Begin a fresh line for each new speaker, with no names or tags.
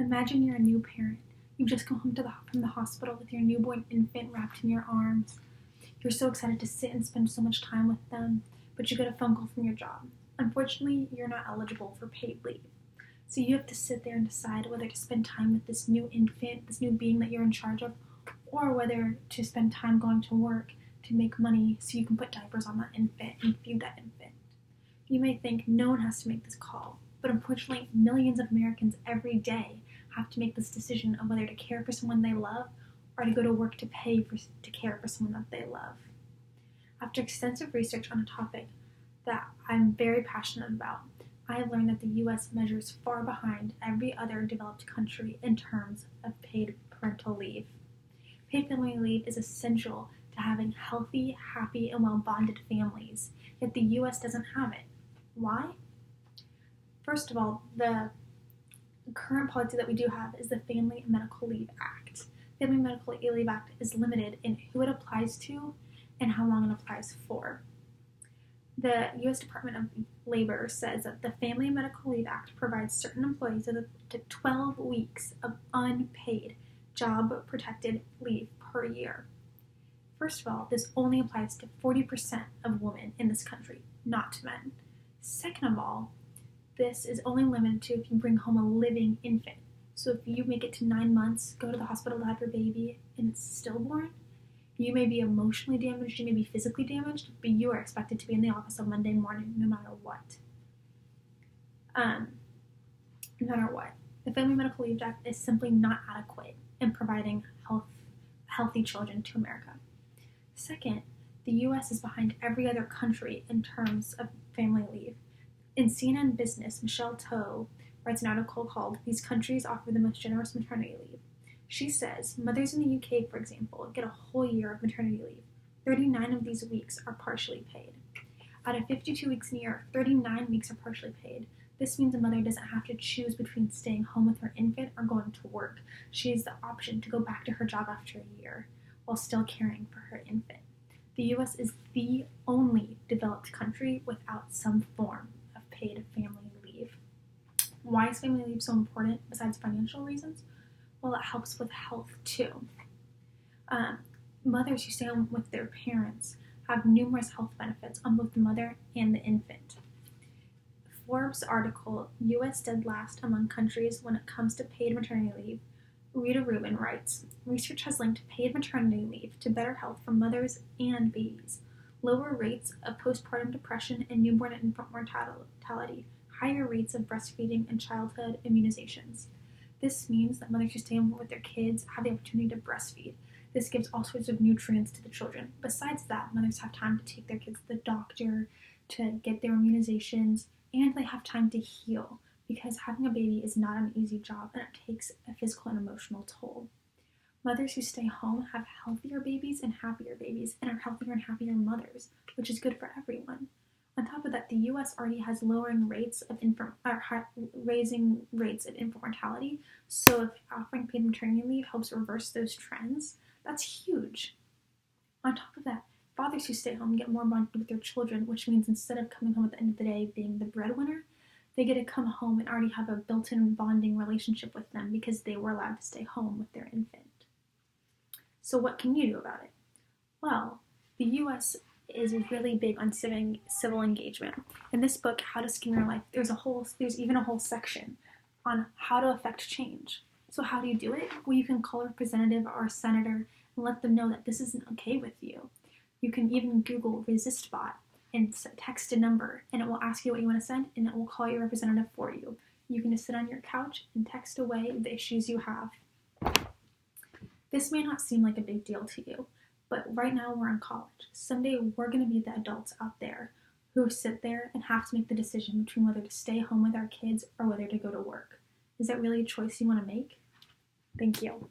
Imagine you're a new parent. You've just come home from the hospital with your newborn infant wrapped in your arms. You're so excited to sit and spend so much time with them, but you get a phone call from your job. Unfortunately, you're not eligible for paid leave. So you have to sit there and decide whether to spend time with this new infant, this new being that you're in charge of, or whether to spend time going to work to make money so you can put diapers on that infant and feed that infant. You may think no one has to make this call, but unfortunately, millions of Americans every day have to make this decision of whether to care for someone they love or to go to work to to care for someone that they love. After extensive research on a topic that I'm very passionate about, I have learned that the U.S. measures far behind every other developed country in terms of paid parental leave. Paid family leave is essential to having healthy, happy, and well-bonded families, yet the U.S. doesn't have it. Why? First of all, the current policy that we do have is the Family Medical Leave Act. The Family Medical Leave Act is limited in who it applies to and how long it applies for. The U.S. Department of Labor says that the Family Medical Leave Act provides certain employees up to 12 weeks of unpaid job-protected leave per year. First of all, this only applies to 40% of women in this country, not to men. Second of all, this is only limited to if you bring home a living infant. So if you make it to 9 months, go to the hospital to have your baby, and it's stillborn, you may be emotionally damaged, you may be physically damaged, but you are expected to be in the office on Monday morning no matter what. The Family Medical Leave Act is simply not adequate in providing healthy children to America. Second, the U.S. is behind every other country in terms of family leave. In CNN Business, Michelle Toe writes an article called "These Countries Offer the Most Generous Maternity Leave." She says, mothers in the UK, for example, get a whole year of maternity leave. 39 of these weeks are partially paid. Out of 52 weeks in a year, 39 weeks are partially paid. This means a mother doesn't have to choose between staying home with her infant or going to work. She has the option to go back to her job after a year while still caring for her infant. The U.S. is the only developed country without some form of paid family leave. Why is family leave so important besides financial reasons? Well, it helps with health too. Mothers who stay home with their parents have numerous health benefits on both the mother and the infant. Forbes article, U.S. Dead Last Among Countries When It Comes to Paid Maternity Leave, Rita Rubin writes, research has linked paid maternity leave to better health for mothers and babies, lower rates of postpartum depression and newborn and infant mortality, higher rates of breastfeeding and childhood immunizations. This means that mothers who stay home with their kids have the opportunity to breastfeed. This gives all sorts of nutrients to the children. Besides that, mothers have time to take their kids to the doctor, to get their immunizations, and they have time to heal, because having a baby is not an easy job and it takes a physical and emotional toll. Mothers who stay home have healthier babies and are healthier and happier mothers, which is good for everyone. On top of that, the U.S. already has raising rates of infant mortality, so if offering paid maternity leave helps reverse those trends, that's huge. On top of that, fathers who stay home get more bonded with their children, which means instead of coming home at the end of the day being the breadwinner, they get to come home and already have a built-in bonding relationship with them because they were allowed to stay home with their infant. So what can you do about it? Well, the U.S. is really big on civil engagement. In this book, How to Skim Your Life, there's even a whole section on how to affect change. So how do you do it? Well, you can call a representative or a senator and let them know that this isn't okay with you. You can even Google ResistBot and text a number, and it will ask you what you want to send, and it will call your representative for you. You can just sit on your couch and text away the issues you have. This may not seem like a big deal to you, but right now we're in college. Someday we're going to be the adults out there who sit there and have to make the decision between whether to stay home with our kids or whether to go to work. Is that really a choice you want to make? Thank you.